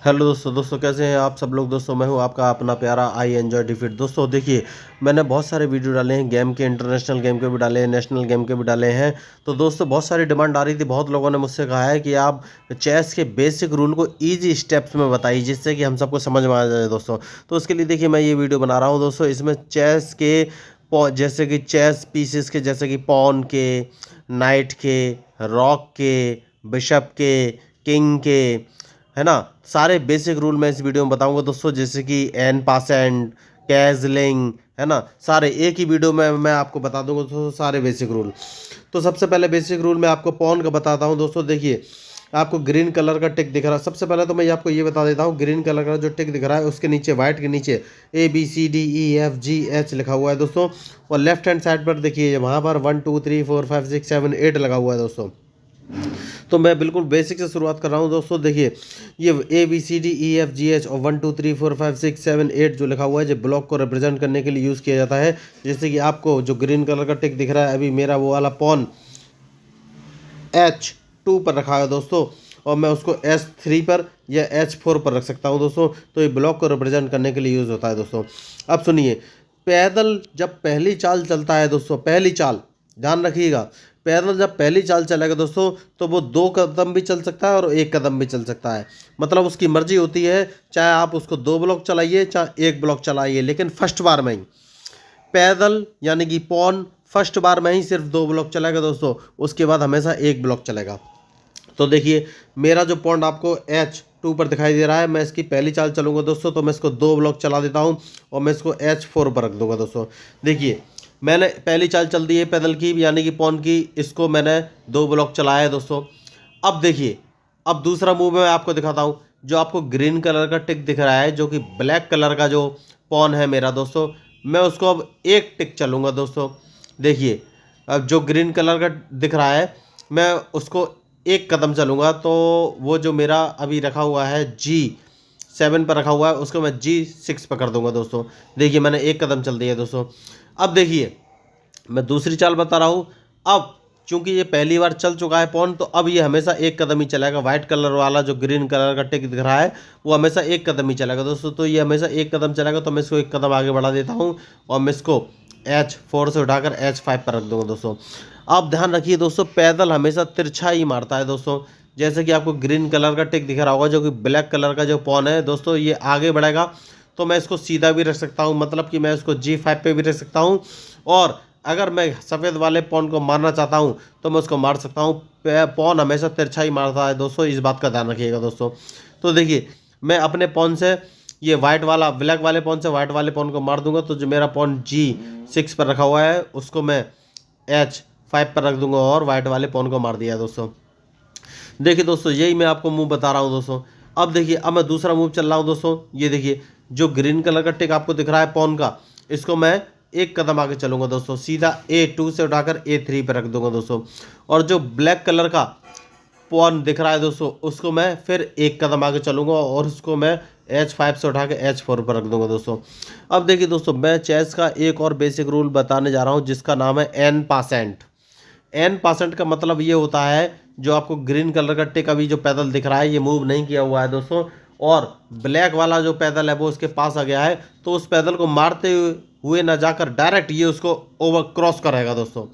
Hello दोस्तों कैसे हैं आप सब लोग। दोस्तों मैं हूं आपका अपना प्यारा आई एंजॉय डिफीट। दोस्तों देखिए, मैंने बहुत सारे वीडियो डाले हैं, गेम के, इंटरनेशनल गेम के भी डाले हैं, नेशनल गेम के भी डाले हैं। तो दोस्तों बहुत सारी डिमांड आ रही थी, बहुत लोगों ने मुझसे कहा है कि आप चेस के बेसिक रूल को ईजी स्टेप्स में बताइए जिससे कि हम सबको समझ में आ जाए दोस्तों। तो उसके लिए देखिए मैं ये वीडियो बना रहा हूँ दोस्तों। इसमें चेस के जैसे कि चेस पीसेस के, जैसे कि पॉन के, नाइट के, रॉक के, बिशप के, किंग के, है ना, सारे बेसिक रूल मैं इस वीडियो में बताऊंगा दोस्तों। जैसे कि एन पासेंट, कैजलिंग, है ना, सारे एक ही वीडियो में मैं आपको बता दूंगा दोस्तों, सारे बेसिक रूल। तो सबसे पहले बेसिक रूल मैं आपको पॉन का बताता हूं दोस्तों। देखिए, आपको ग्रीन कलर का टिक दिख रहा है। सबसे पहले तो मैं आपको ये बता देता हूँ, ग्रीन कलर का जो टिक दिख रहा है उसके नीचे, वाइट के नीचे ABCDEFGH लिखा हुआ है दोस्तों। और लेफ्ट हैंड साइड पर देखिए वहाँ पर 1 2 3 4 5 6 7 8 लगा हुआ है दोस्तों। तो मैं बिल्कुल बेसिक से शुरुआत कर रहा हूँ दोस्तों। देखिए, ये ABCDEFGH और 1 2 3 4 5 6 7 8 जो लिखा हुआ है, जो ब्लॉक को रिप्रेजेंट करने के लिए यूज़ किया जाता है। जैसे कि आपको जो ग्रीन कलर का टिक दिख रहा है, अभी मेरा वो वाला पॉन H2 पर रखा है दोस्तों, और मैं उसको H3 पर या H4 पर रख सकता हूँ दोस्तों। तो ये ब्लॉक को रिप्रेजेंट करने के लिए यूज़ होता है दोस्तों। अब सुनिए, पैदल जब पहली चाल चलता है दोस्तों, पहली चाल ध्यान रखिएगा, पैदल जब पहली चाल चलेगा दोस्तों, तो वो 2 कदम भी चल सकता है और 1 कदम भी चल सकता है। मतलब उसकी मर्जी होती है, चाहे आप उसको 2 ब्लॉक चलाइए चाहे 1 ब्लॉक चलाइए, लेकिन फर्स्ट बार में ही पैदल यानी कि पॉन फर्स्ट बार में ही सिर्फ 2 ब्लॉक चलेगा दोस्तों। उसके बाद हमेशा 1 ब्लॉक चलेगा। तो देखिए, मेरा जो पॉइंट आपको H2 पर दिखाई दे रहा है, मैं इसकी पहली चाल चलूंगा दोस्तों, तो मैं इसको 2 ब्लॉक चला देता हूं और मैं इसको H4 पर रख दूंगा दोस्तों। देखिए, मैंने पहली चाल चल दी है पैदल की, यानी कि पॉन की, इसको मैंने 2 ब्लॉक चलाया है दोस्तों। अब देखिए, अब दूसरा मूव मैं आपको दिखाता हूँ। जो आपको ग्रीन कलर का टिक दिख रहा है, जो कि ब्लैक कलर का जो पॉन है मेरा दोस्तों, मैं उसको अब 1 टिक चलूँगा दोस्तों। देखिए, अब जो ग्रीन कलर का दिख रहा है, मैं उसको 1 कदम चलूँगा, तो वो जो मेरा अभी रखा हुआ है G7 पर रखा हुआ है, उसको मैं G6 पर कर दूंगा दोस्तों। देखिए, मैंने 1 कदम चल दिया दोस्तों। अब देखिए, मैं दूसरी चाल बता रहा हूँ। अब चूंकि ये पहली बार चल चुका है पॉन, तो अब ये हमेशा 1 कदम ही चलेगा। वाइट कलर वाला जो ग्रीन कलर का टिक दिख रहा है, वो हमेशा 1 कदम ही चलेगा दोस्तों। तो ये हमेशा 1 कदम चलेगा, तो मैं इसको 1 कदम आगे बढ़ा देता हूँ और मैं इसको H4 से उठाकर H5 पर रख दूंगा दोस्तों। आप ध्यान रखिए दोस्तों, पैदल हमेशा तिरछा ही मारता है दोस्तों। जैसे कि आपको ग्रीन कलर का टिक दिख रहा होगा, जो कि ब्लैक कलर का जो पॉन है दोस्तों, ये आगे बढ़ेगा, तो मैं इसको सीधा भी रख सकता हूँ, मतलब कि मैं इसको G5 पे भी रख सकता हूँ। और अगर मैं सफ़ेद वाले पॉन को मारना चाहता हूँ तो मैं उसको मार सकता हूँ। पॉन हमेशा तिरछा ही मारता है दोस्तों, इस बात का ध्यान रखिएगा दोस्तों। तो देखिए, मैं अपने पॉन से, ये वाइट वाला, ब्लैक वाले पॉन से वाइट वाले पॉन को मार दूंगा, तो जो मेरा पॉन G6 पर रखा हुआ है, उसको मैं H5 पर रख दूंगा और वाइट वाले पॉन को मार दिया दोस्तों। देखिए दोस्तों, यही मैं आपको मूव बता रहा हूँ दोस्तों। अब देखिए, अब मैं दूसरा मूव चल रहा हूँ दोस्तों। ये देखिए, जो ग्रीन कलर का टिक आपको दिख रहा है पॉन का, इसको मैं 1 कदम आगे चलूंगा दोस्तों, सीधा A2 से उठाकर A3 पर रख दूंगा दोस्तों। और जो ब्लैक कलर का पॉन दिख रहा है दोस्तों, उसको मैं फिर 1 कदम आगे चलूंगा और उसको मैं H5 से उठा के H4 पर रख दूंगा दोस्तों। अब देखिए दोस्तों, मैं चेस का एक और बेसिक रूल बताने जा रहा हूँ, जिसका नाम है N%। N% का मतलब ये होता है, जो आपको ग्रीन कलर का टिक अभी जो पैदल दिख रहा है, ये मूव नहीं किया हुआ है दोस्तों, और ब्लैक वाला जो पैदल है वो उसके पास आ गया है, तो उस पैदल को मारते हुए ना जाकर डायरेक्ट ये उसको ओवर क्रॉस करेगा दोस्तों।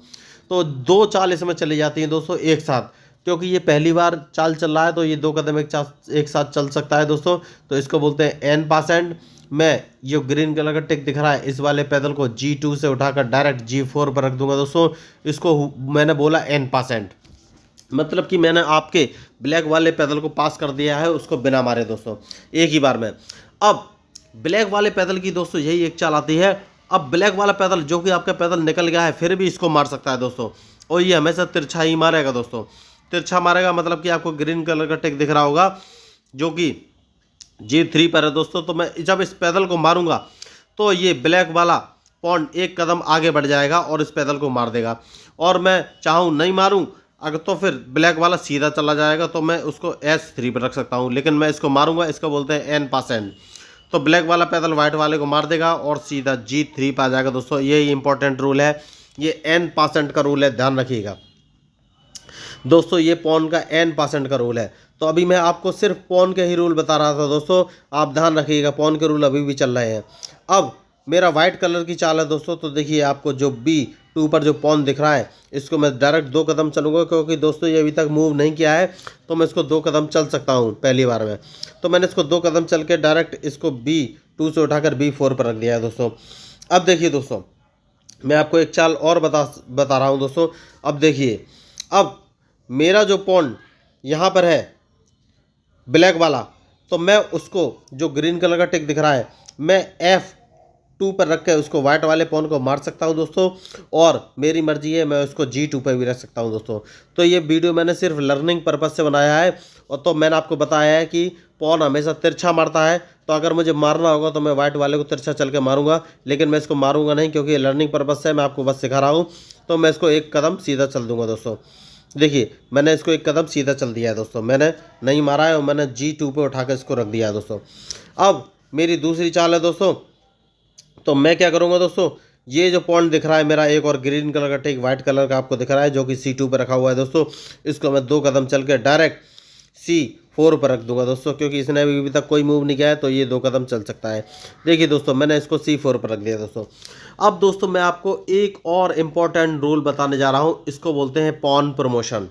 तो 2 चाल इसमें चली जाती हैं दोस्तों एक साथ, क्योंकि ये पहली बार चाल चल रहा है, तो ये 2 कदम एक साथ चल सकता है दोस्तों। तो इसको बोलते हैं N%। मैं ये ग्रीन कलर का टिक दिख रहा है, इस वाले पैदल को G2 से उठाकर डायरेक्ट G4 पर रख दूंगा दोस्तों। इसको मैंने बोला N%, मतलब कि मैंने आपके ब्लैक वाले पैदल को पास कर दिया है, उसको बिना मारे दोस्तों, एक ही बार में। अब ब्लैक वाले पैदल की दोस्तों यही एक चाल आती है। अब ब्लैक वाला पैदल, जो कि आपका पैदल निकल गया है, फिर भी इसको मार सकता है दोस्तों, और ये हमेशा तिरछा ही मारेगा दोस्तों। तिरछा मारेगा मतलब कि आपको ग्रीन कलर का टिक दिख रहा होगा, जो कि G3 पर है दोस्तों। तो मैं जब इस पैदल को मारूंगा, तो ये ब्लैक वाला पॉन 1 कदम आगे बढ़ जाएगा और इस पैदल को मार देगा। और मैं चाहूँ नहीं मारूं अगर, तो फिर ब्लैक वाला सीधा चला जाएगा, तो मैं उसको H3 पर रख सकता हूं, लेकिन मैं इसको मारूंगा, इसको बोलते हैं N%। तो ब्लैक वाला पैदल वाइट वाले को मार देगा और सीधा G3 पर आ जाएगा दोस्तों। यही इंपॉर्टेंट रूल है, ये N% का रूल है, ध्यान रखिएगा। दोस्तों ये पॉन का n% का रूल है। तो अभी मैं आपको सिर्फ पॉन के ही रूल बता रहा था दोस्तों, आप ध्यान रखिएगा पॉन के रूल अभी भी चल रहे हैं। अब मेरा वाइट कलर की चाल है दोस्तों, तो देखिए आपको जो B2 पर जो पॉन दिख रहा है इसको मैं डायरेक्ट 2 कदम चलूँगा, क्योंकि दोस्तों ये अभी तक मूव नहीं किया है तो मैं इसको 2 कदम चल सकता हूँ पहली बार में। तो मैंने इसको 2 कदम चल के डायरेक्ट इसको B2 से उठाकर B4 पर रख दिया है दोस्तों। अब देखिए दोस्तों मैं आपको एक चाल और बता रहा हूँ दोस्तों। अब देखिए, अब मेरा जो पॉन यहाँ पर है ब्लैक वाला, तो मैं उसको जो ग्रीन कलर का टिक दिख रहा है मैं F2 पर रख के उसको वाइट वाले पॉन को मार सकता हूं दोस्तों, और मेरी मर्जी है मैं उसको G2 पर भी रख सकता हूं दोस्तों। तो ये वीडियो मैंने सिर्फ लर्निंग पर्पज़ से बनाया है, और तो मैंने आपको बताया है कि पॉन हमेशा तिरछा मारता है, तो अगर मुझे मारना होगा तो मैं वाइट वाले को तिरछा चल के मारूंगा, लेकिन मैं इसको मारूंगा नहीं क्योंकि लर्निंग पर्पज़ से मैं आपको बस सिखा रहा हूँ। तो मैं इसको एक कदम सीधा चल दूंगा दोस्तों। देखिए मैंने इसको एक कदम सीधा चल दिया है दोस्तों, मैंने नहीं मारा है और मैंने G2 पे उठा कर इसको रख दिया है दोस्तों। अब मेरी दूसरी चाल है दोस्तों, तो मैं क्या करूँगा दोस्तों, ये जो पॉइंट दिख रहा है मेरा एक और ग्रीन कलर का टिक वाइट कलर का आपको दिख रहा है जो कि C2 पर रखा हुआ है दोस्तों, इसको मैं 2 कदम चल के डायरेक्ट C4 पर रख दूंगा दोस्तों, क्योंकि इसने अभी तक कोई मूव नहीं किया है तो ये 2 कदम चल सकता है। देखिए दोस्तों मैंने इसको C4 पर रख दिया दोस्तों। अब दोस्तों मैं आपको एक और इम्पॉर्टेंट रूल बताने जा रहा हूँ, इसको बोलते हैं पॉन प्रमोशन।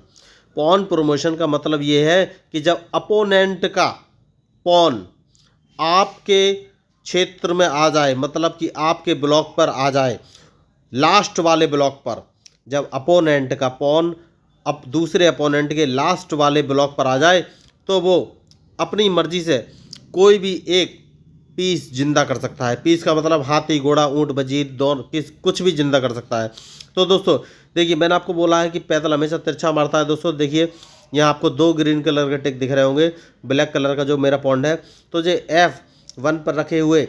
पॉन प्रमोशन का मतलब ये है कि जब अपोनेंट का पॉन आपके क्षेत्र में आ जाए, मतलब कि आपके ब्लॉक पर आ जाए, लास्ट वाले ब्लॉक पर, जब अपोनेंट का पॉन अब दूसरे अपोनेंट के लास्ट वाले ब्लॉक पर आ जाए तो वो अपनी मर्जी से कोई भी एक पीस जिंदा कर सकता है। पीस का मतलब हाथी, घोड़ा, ऊंट, वजीर, दोनों कुछ भी जिंदा कर सकता है। तो दोस्तों देखिए मैंने आपको बोला है कि पैदल हमेशा तिरछा मारता है दोस्तों। देखिए यहाँ आपको 2 ग्रीन कलर के टिक दिख रहे होंगे, ब्लैक कलर का जो मेरा पॉइंट है, तो जो F1 पर रखे हुए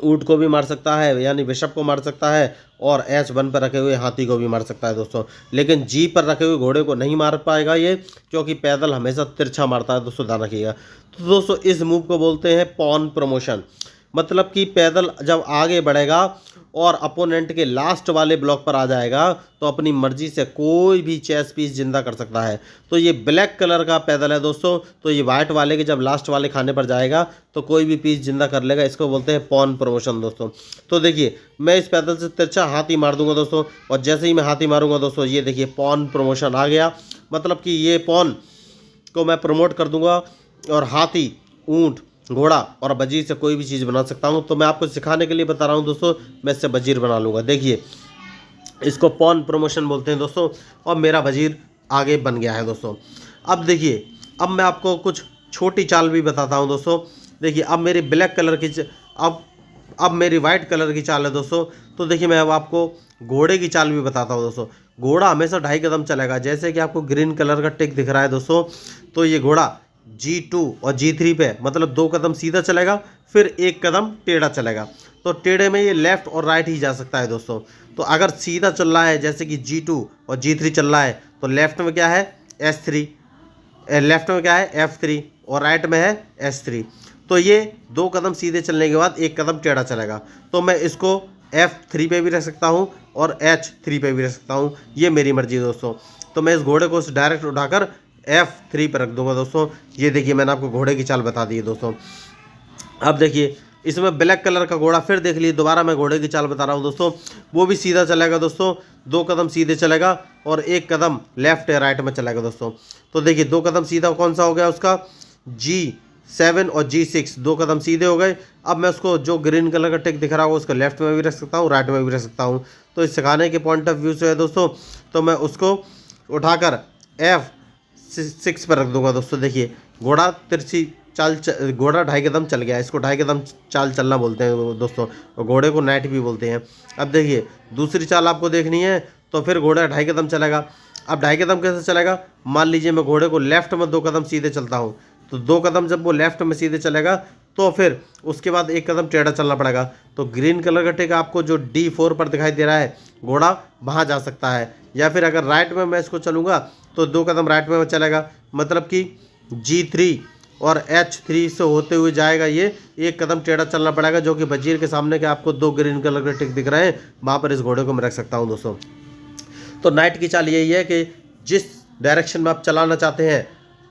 ऊंट को भी मार सकता है यानी बिशप को मार सकता है, और H1 पर रखे हुए हाथी को भी मार सकता है दोस्तों, लेकिन G पर रखे हुए घोड़े को नहीं मार पाएगा ये, क्योंकि पैदल हमेशा तिरछा मारता है दोस्तों, ध्यान रखिएगा। तो दोस्तों इस मूव को बोलते हैं पॉन प्रमोशन, मतलब कि पैदल जब आगे बढ़ेगा और अपोनेंट के लास्ट वाले ब्लॉक पर आ जाएगा तो अपनी मर्जी से कोई भी चेस पीस जिंदा कर सकता है। तो ये ब्लैक कलर का पैदल है दोस्तों, तो ये वाइट वाले के जब लास्ट वाले खाने पर जाएगा तो कोई भी पीस जिंदा कर लेगा, इसको बोलते हैं पॉन प्रमोशन दोस्तों। तो देखिए मैं इस पैदल से तिरछा हाथी मार दूंगा दोस्तों, और जैसे ही मैं हाथी मारूंगा दोस्तों ये देखिए पॉन प्रमोशन आ गया, मतलब कि ये पॉन को मैं प्रमोट कर दूंगा और हाथी, ऊँट, घोड़ा और वजीर से कोई भी चीज़ बना सकता हूं। तो मैं आपको सिखाने के लिए बता रहा हूं दोस्तों, मैं इससे वजीर बना लूँगा। देखिए इसको पॉन प्रमोशन बोलते हैं दोस्तों, और मेरा वजीर आगे बन गया है दोस्तों। अब देखिए अब मैं आपको कुछ छोटी चाल भी बताता हूं दोस्तों। देखिए अब मेरी ब्लैक कलर की अब मेरी वाइट कलर की चाल है दोस्तों। तो देखिए मैं अब आपको घोड़े की चाल भी बताता हूँ दोस्तों। घोड़ा हमेशा 2.5 कदम चलेगा, जैसे कि आपको ग्रीन कलर का टिक दिख रहा है दोस्तों, तो ये घोड़ा G2 और G3 पे मतलब 2 कदम सीधा चलेगा, फिर 1 कदम टेढ़ा चलेगा। तो टेढ़े में ये लेफ़्ट और राइट ही जा सकता है दोस्तों। तो अगर सीधा चल रहा है जैसे कि G2 और G3 चल रहा है तो लेफ़्ट में क्या है S3, लेफ़्ट में क्या है F3 और राइट में है S3। तो ये 2 कदम सीधे चलने के बाद 1 कदम टेढ़ा चलेगा, तो मैं इसको F3 पे भी रख सकता हूँ और H3 पे भी रख सकता हूँ, ये मेरी मर्जी दोस्तों। तो मैं इस घोड़े को डायरेक्ट उठाकर F3 पर रख दूंगा दोस्तों। ये देखिए मैंने आपको घोड़े की चाल बता दी है दोस्तों। अब देखिए इसमें ब्लैक कलर का घोड़ा फिर देख लीजिए, दोबारा मैं घोड़े की चाल बता रहा हूँ दोस्तों। वो भी सीधा चलेगा दोस्तों, 2 कदम सीधे चलेगा और 1 कदम लेफ्ट या राइट में चलेगा दोस्तों। तो देखिए 2 कदम सीधा कौन सा हो गया उसका, G7 और G6, 2 कदम सीधे हो गए। अब मैं उसको जो ग्रीन कलर का टिक दिख रहा होगा उसको लेफ्ट में भी रख सकता हूँ, राइट में भी रख सकता हूँ। तो इस सिखाने के पॉइंट ऑफ व्यू से है दोस्तों, तो मैं उसको उठाकर F6 पर रख दूंगा दोस्तों। देखिए घोड़ा तिरछी चाल घोड़ा 2.5 कदम चल गया, इसको 2.5 कदम चाल चलना बोलते हैं दोस्तों, और घोड़े को नाइट भी बोलते हैं। अब देखिए दूसरी चाल आपको देखनी है, तो फिर घोड़ा 2.5 कदम चलेगा। अब 2.5 कदम कैसे चलेगा, मान लीजिए मैं घोड़े को लेफ्ट में 2 कदम सीधे चलता हूँ, तो 2 कदम जब वो लेफ्ट में सीधे चलेगा तो फिर उसके बाद 1 कदम टेढ़ा चलना पड़ेगा। तो ग्रीन कलर का टिक आपको जो D4 पर दिखाई दे रहा है, घोड़ा वहाँ जा सकता है। या फिर अगर राइट में मैं इसको चलूँगा तो 2 कदम राइट में चलेगा, मतलब कि G3 और H3 से होते हुए जाएगा, ये 1 कदम टेढ़ा चलना पड़ेगा, जो कि वजीर के सामने के आपको 2 ग्रीन कलर के टिक दिख रहे हैं, वहाँ पर इस घोड़े को मैं रख सकता हूँ दोस्तों। तो नाइट की चाल यही है कि जिस डायरेक्शन में आप चलाना चाहते हैं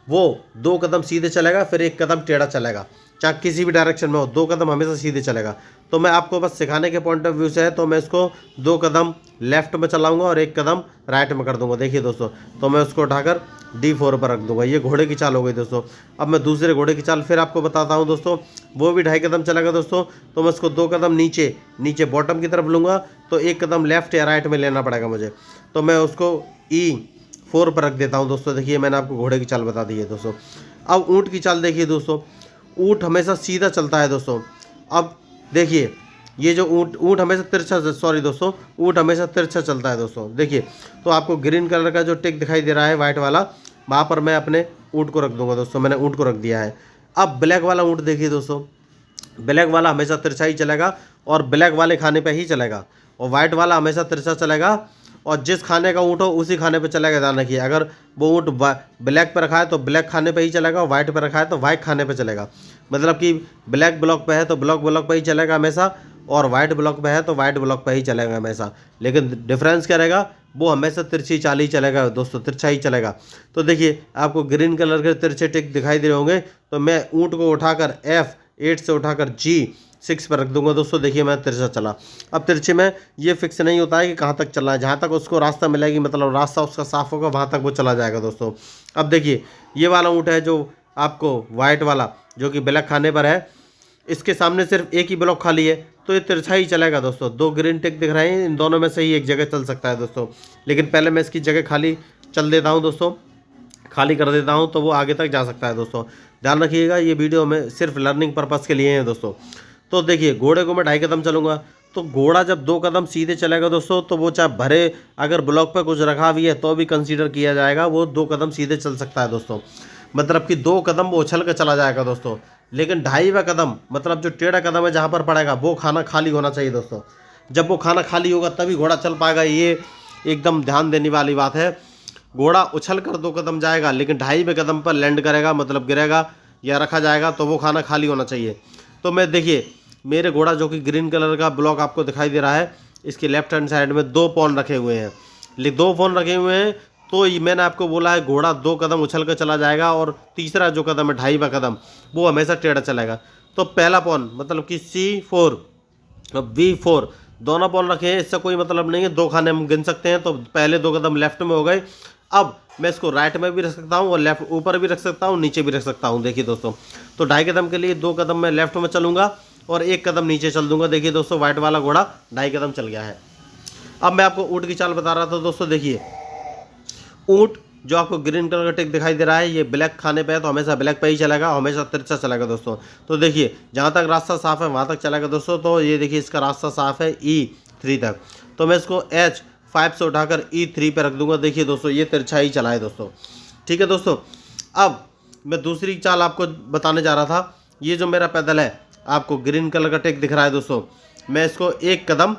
वो 2 कदम सीधे चलेगा, फिर 1 कदम टेढ़ा चलेगा, चाहे किसी भी डायरेक्शन में हो 2 कदम हमेशा सीधे चलेगा। तो मैं आपको बस सिखाने के पॉइंट ऑफ व्यू से है, तो मैं इसको 2 कदम लेफ्ट में चलाऊंगा और 1 कदम राइट में कर दूंगा। देखिए दोस्तों, तो मैं उसको उठाकर D4 पर रख दूंगा। ये घोड़े की चाल हो गई दोस्तों। अब मैं दूसरे घोड़े की चाल फिर आपको बताता हूँ दोस्तों, वो भी 2.5 कदम चलेगा दोस्तों। तो मैं उसको 2 कदम नीचे बॉटम की तरफ लूँगा, तो 1 कदम लेफ्ट या राइट में लेना पड़ेगा मुझे। तो मैं उसको E4 पर रख देता हूँ दोस्तों। देखिए मैंने आपको घोड़े की चाल बता दी है दोस्तों। अब ऊँट की चाल देखिए दोस्तों, ऊँट हमेशा सीधा चलता है दोस्तों। अब देखिए ये जो ऊँट हमेशा तिरछा, सॉरी दोस्तों, ऊँट हमेशा तिरछा चलता है दोस्तों। देखिए तो आपको ग्रीन कलर का जो टिक दिखाई दे रहा है वाइट वाला, वहाँ पर मैं अपने ऊँट को रख दूंगा दोस्तों। मैंने ऊँट को रख दिया है। अब ब्लैक वाला ऊँट देखिए दोस्तों, ब्लैक वाला हमेशा तिरछा ही चलेगा और ब्लैक वाले खाने पे ही चलेगा, और वाइट वाला हमेशा तिरछा चलेगा और जिस खाने का ऊँट हो उसी खाने पे चलेगा। ध्यान रखिए, अगर वो ऊँट ब्लैक पे रखा है तो ब्लैक खाने पे ही चलेगा, वाइट पे रखा है तो वाइट खाने पे चलेगा। मतलब कि ब्लैक ब्लॉक पे है तो ब्लॉक पे ही चलेगा हमेशा, और वाइट ब्लॉक पे है तो वाइट ब्लॉक पे ही चलेगा हमेशा। लेकिन डिफरेंस क्या रहेगा, वो हमेशा तिरछी चाल ही चलेगा दोस्तों, तिरछा ही चलेगा। तो देखिए आपको ग्रीन कलर के तिरछे टिक दिखाई दे रहे होंगे, तो मैं ऊँट को उठाकर F8 से उठाकर G6 पर रख दूंगा दोस्तों। देखिए मैं तिरछा चला। अब तिरछे में ये फिक्स नहीं होता है कि कहाँ तक चलना है, जहाँ तक उसको रास्ता मिलेगी, मतलब रास्ता उसका साफ होगा वहाँ तक वो चला जाएगा दोस्तों। अब देखिए ये वाला ऊँट है जो आपको वाइट वाला जो कि ब्लैक खाने पर है, इसके सामने सिर्फ एक ही ब्लॉक खाली है, तो ये तिरछा ही चलेगा दोस्तों। 2 ग्रीन टिक दिख रहे हैं, इन दोनों में से ही एक जगह चल सकता है दोस्तों। लेकिन पहले मैं इसकी जगह खाली चल देता हूँ दोस्तों, खाली कर देता हूँ, तो वो आगे तक जा सकता है दोस्तों। ध्यान रखिएगा ये वीडियो में सिर्फ लर्निंग पर्पज़ के लिए है दोस्तों। तो देखिए घोड़े को मैं 2.5 कदम चलूँगा, तो घोड़ा जब 2 कदम सीधे चलेगा दोस्तों, तो वो चाहे भरे अगर ब्लॉक पे कुछ रखा भी है तो भी कंसीडर किया जाएगा, वो 2 कदम सीधे चल सकता है दोस्तों। मतलब कि 2 कदम वो उछल कर चला जाएगा दोस्तों। लेकिन 2.5वां कदम, मतलब जो टेढ़ा कदम है जहाँ पर पड़ेगा, वो खाना खाली होना चाहिए दोस्तों। जब वो खाना खाली होगा तभी घोड़ा चल पाएगा। ये एकदम ध्यान देने वाली बात है। घोड़ा उछल कर 2 कदम जाएगा, लेकिन 2.5वें कदम पर लैंड करेगा, मतलब गिरेगा या रखा जाएगा, तो वो खाना खाली होना चाहिए। तो मैं देखिए मेरे घोड़ा जो कि ग्रीन कलर का ब्लॉक आपको दिखाई दे रहा है, इसके लेफ्ट हैंड साइड में 2 पॉन रखे हुए हैं, 2 पॉन रखे हुए हैं। तो ये मैंने आपको बोला है घोड़ा 2 कदम उछल कर चला जाएगा, और तीसरा जो कदम है 2.5वां कदम, वो हमेशा टेढ़ा चलेगा। तो पहला पॉन मतलब कि C4 और B4 दोनों पॉन रखे हैं, इससे कोई मतलब नहीं है, 2 खाने हम गिन सकते हैं। तो पहले 2 कदम लेफ्ट में हो गए। अब मैं इसको राइट में भी रख सकता हूँ और लेफ्ट ऊपर भी रख सकता हूँ, नीचे भी रख सकता हूँ। देखिए दोस्तों, तो 2.5 कदम के लिए 2 कदम मैं लेफ्ट में चलूँगा और 1 कदम नीचे चल दूंगा। देखिए दोस्तों वाइट वाला घोड़ा 2.5 कदम चल गया है। अब मैं आपको ऊँट की चाल बता रहा था दोस्तों। देखिए ऊँट जो आपको ग्रीन कलर का टिक दिखाई दे रहा है, ये ब्लैक खाने पे है तो हमेशा ब्लैक पे ही चलेगा, हमेशा तिरछा चलेगा दोस्तों। तो देखिए जहाँ तक रास्ता साफ है वहाँ तक चलेगा दोस्तों। तो ये देखिए इसका रास्ता साफ है E3 तक, तो मैं इसको H5 से उठाकर E3 पे रख दूंगा। देखिए दोस्तों ये तिरछा ही चला है दोस्तों। ठीक है दोस्तों, अब मैं दूसरी चाल आपको बताने जा रहा था। ये जो मेरा पैदल है, आपको ग्रीन कलर का टिक दिख रहा है दोस्तों, मैं इसको 1 कदम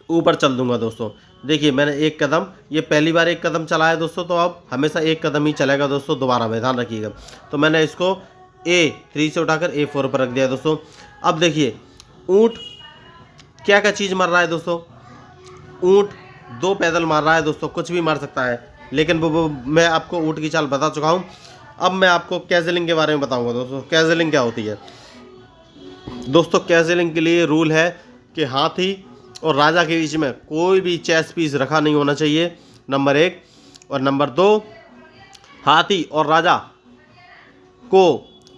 ऊपर चल दूंगा दोस्तों। देखिए मैंने 1 कदम, ये पहली बार 1 कदम चला है दोस्तों, तो अब हमेशा 1 कदम ही चलेगा दोस्तों दोबारा में, ध्यान रखिएगा। तो मैंने इसको A3 से उठाकर A4 पर रख दिया दोस्तों। अब देखिए ऊँट क्या क्या चीज़ मार रहा है दोस्तों, ऊँट 2 पैदल मार रहा है दोस्तों, कुछ भी मार सकता है। लेकिन वो मैं आपको ऊँट की चाल बता चुका हूँ। अब मैं आपको कैजलिंग के बारे में बताऊँगा दोस्तों। कैजलिंग क्या होती है दोस्तों? कैजलिंग के लिए रूल है कि हाथी और राजा के बीच में कोई भी चेस पीस रखा नहीं होना चाहिए, नंबर 1। और नंबर 2, हाथी और राजा को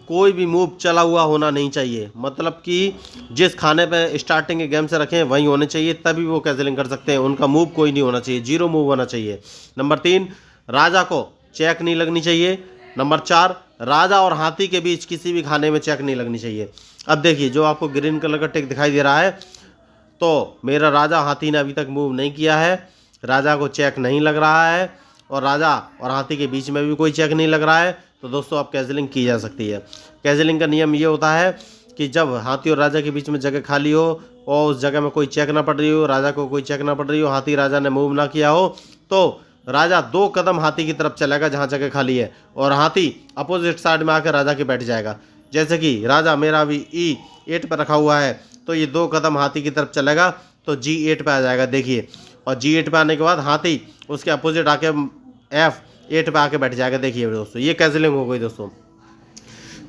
कोई भी मूव चला हुआ होना नहीं चाहिए। मतलब कि जिस खाने पे स्टार्टिंग के गेम से रखें वहीं होने चाहिए, तभी वो कैजलिंग कर सकते हैं। उनका मूव कोई नहीं होना चाहिए, 0 मूव होना चाहिए। नंबर 3, राजा को चेक नहीं लगनी चाहिए। नंबर 4, राजा और हाथी के बीच किसी भी खाने में चेक नहीं लगनी चाहिए। अब देखिए जो आपको ग्रीन कलर का टिक दिखाई दे रहा है, तो मेरा राजा हाथी ने अभी तक मूव नहीं किया है, राजा को चेक नहीं लग रहा है, और राजा और हाथी के बीच में भी कोई चेक नहीं लग रहा है। तो दोस्तों अब कैजलिंग की जा सकती है। कैजलिंग का नियम ये होता है कि जब हाथी और राजा के बीच में जगह खाली हो और उस जगह में कोई चेक ना पड़ रही हो, राजा को कोई चेक ना पड़ रही हो, हाथी राजा ने मूव ना किया हो, तो राजा 2 कदम हाथी की तरफ चलेगा जहाँ जगह खाली है, और हाथी अपोजिट साइड में आकर राजा के बैठ जाएगा। जैसे कि राजा मेरा अभी E8 पर रखा हुआ है, तो ये 2 कदम हाथी की तरफ चलेगा तो G8 पे आ जाएगा। देखिए, और G8 पे आने के बाद हाथी उसके अपोजिट आके 8 पे आके बैठ जाएगा। देखिए दोस्तों ये कैंसिलिंग हो गई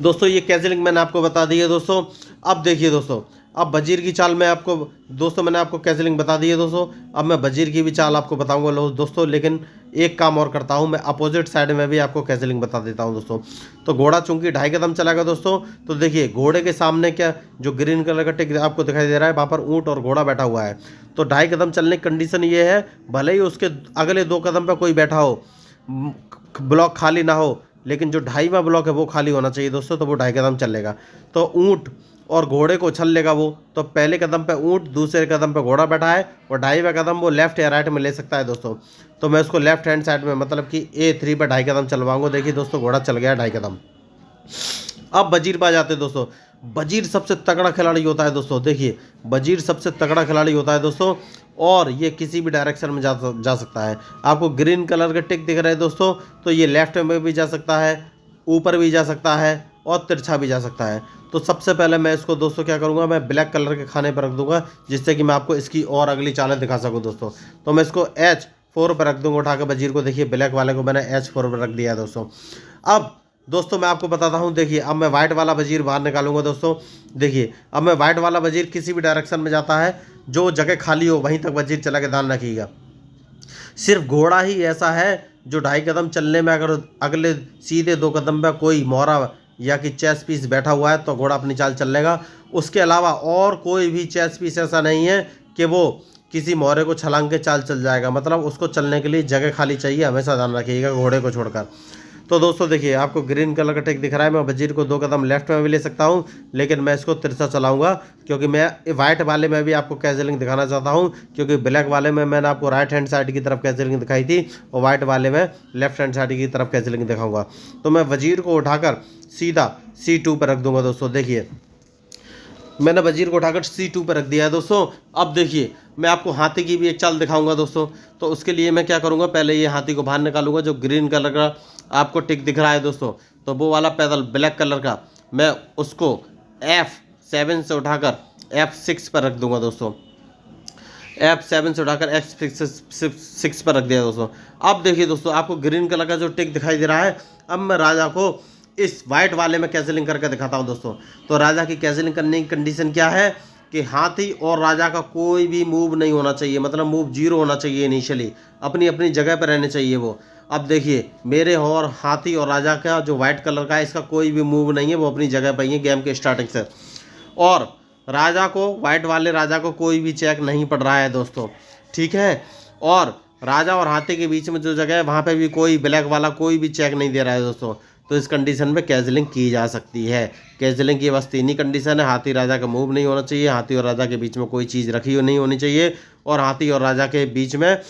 दोस्तों ये कैंसिलिंग मैंने आपको बता दी है दोस्तों। अब देखिए दोस्तों, अब वजीर की चाल मैं आपको दोस्तों, मैंने आपको कैंसिलिंग बता दी है दोस्तों। अब मैं वजीर की भी चाल आपको बताऊंगा दोस्तों, लेकिन एक काम और करता हूं, मैं अपोजिट साइड में भी आपको कैंसिलिंग बता देता हूं दोस्तों। तो घोड़ा चूंकि 2.5 कदम चलाएगा दोस्तों, तो देखिए घोड़े के सामने क्या जो ग्रीन कलर का टिक आपको दिखाई दे रहा है, वहाँ पर ऊँट और घोड़ा बैठा हुआ है। तो 2.5 कदम चलने की कंडीशन ये है, भले ही उसके अगले 2 कदम पर कोई बैठा हो, ब्लॉक खाली ना हो, लेकिन जो 2.5वां ब्लॉक है वो खाली होना चाहिए दोस्तों, तो वो 2.5 कदम चल लेगा। तो ऊँट और घोड़े को उछल लेगा वो, तो पहले कदम पे ऊँट, दूसरे कदम पे घोड़ा बैठा है, और 2.5वां कदम वो लेफ्ट या राइट में ले सकता है दोस्तों। तो मैं उसको लेफ्ट हैंड साइड में, मतलब कि A3 पर 2.5 कदम चलवाऊंगा। देखिए दोस्तों घोड़ा चल गया 2.5 कदम। अब वजीर पर आ जाते हैं दोस्तों। वजीर सबसे तगड़ा खिलाड़ी होता है दोस्तों। देखिए वजीर सबसे तगड़ा खिलाड़ी होता है दोस्तों, और ये किसी भी डायरेक्शन में जा सकता है। आपको ग्रीन कलर के टिक दिख रहे हैं दोस्तों, तो ये लेफ्ट में भी जा सकता है, ऊपर भी जा सकता है, और तिरछा भी जा सकता है। तो सबसे पहले मैं इसको दोस्तों क्या करूँगा, मैं ब्लैक कलर के खाने पर रख दूंगा, जिससे कि मैं आपको इसकी और अगली चालें दिखा सकूँ दोस्तों। तो मैं इसको H4 पर रख दूंगा उठा के वजीर को। देखिए ब्लैक वाले को मैंने H4 पर रख दिया दोस्तों। अब दोस्तों मैं आपको बताता हूँ, देखिए अब मैं वाइट वाला वजीर बाहर निकालूंगा दोस्तों। देखिए अब मैं वाइट वाला वजीर किसी भी डायरेक्शन में जाता है, जो जगह खाली हो वहीं तक वजीर चला के ध्यान रखिएगा। सिर्फ घोड़ा ही ऐसा है जो 2.5 कदम चलने में, अगर अगले सीधे 2 कदम पे कोई मोहरा या कि चेस पीस बैठा हुआ है तो घोड़ा अपनी चाल चल लेगा। उसके अलावा और कोई भी चेस पीस ऐसा नहीं है कि वो किसी मोहरे को छलांग के चाल चल जाएगा। मतलब उसको चलने के लिए जगह खाली चाहिए, हमेशा ध्यान रखिएगा घोड़े को छोड़कर। तो दोस्तों देखिए आपको ग्रीन कलर का टिक दिख रहा है, मैं वजीर को 2 कदम लेफ्ट में भी ले सकता हूं, लेकिन मैं इसको तिरछा चलाऊंगा, क्योंकि मैं वाइट वाले में भी आपको कैंसिलिंग दिखाना चाहता हूं। क्योंकि ब्लैक वाले में मैंने आपको राइट हैंड साइड की तरफ कैंसिलिंग दिखाई थी, और वाइट वाले में लेफ्ट हैंड साइड की तरफ कैंसिलिंग दिखाऊंगा। तो मैं वजीर को उठाकर सीधा C2 पर रख दूंगा दोस्तों। देखिए मैंने वजीर को उठाकर C2 पर रख दिया है दोस्तों। अब देखिए मैं आपको हाथी की भी एक चाल दिखाऊंगा दोस्तों। तो उसके लिए मैं क्या करूंगा, पहले ये हाथी को बाहर निकालूंगा। जो ग्रीन कलर का आपको टिक दिख रहा है दोस्तों, तो वो वाला पैदल ब्लैक कलर का, मैं उसको F7 से उठाकर F6 पर रख दूंगा दोस्तों। F7 से उठाकर F6 पर रख दिया दोस्तों। अब देखिए दोस्तों आपको ग्रीन कलर का जो टिक दिखाई दे रहा है, अब मैं राजा को इस वाइट वाले में कैंसिलिंग करके दिखाता हूं दोस्तों। तो राजा की कैंसिलिंग करने की कंडीशन क्या है कि हाथी और राजा का कोई भी मूव नहीं होना चाहिए, मतलब मूव 0 होना चाहिए। इनिशियली अपनी अपनी जगह पर रहने चाहिए वो। अब देखिए मेरे और हाथी और राजा का जो वाइट कलर का है, इसका कोई भी मूव नहीं है, वो अपनी जगह पर ही है गेम के स्टार्टिंग से। और राजा को, वाइट वाले राजा को कोई भी चेक नहीं पड़ रहा है दोस्तों, ठीक है। और राजा और हाथी के बीच में जो जगह है वहाँ पे भी कोई ब्लैक वाला कोई भी चेक नहीं दे रहा है दोस्तों। तो इस कंडीशन में कैंसिलिंग की जा सकती है। कैंसिलिंग की बस 3 ही कंडीशन है, हाथी राजा का मूव नहीं होना चाहिए, हाथी और राजा के बीच में कोई चीज़ रखी हुई नहीं होनी चाहिए, और हाथी और राजा के बीच में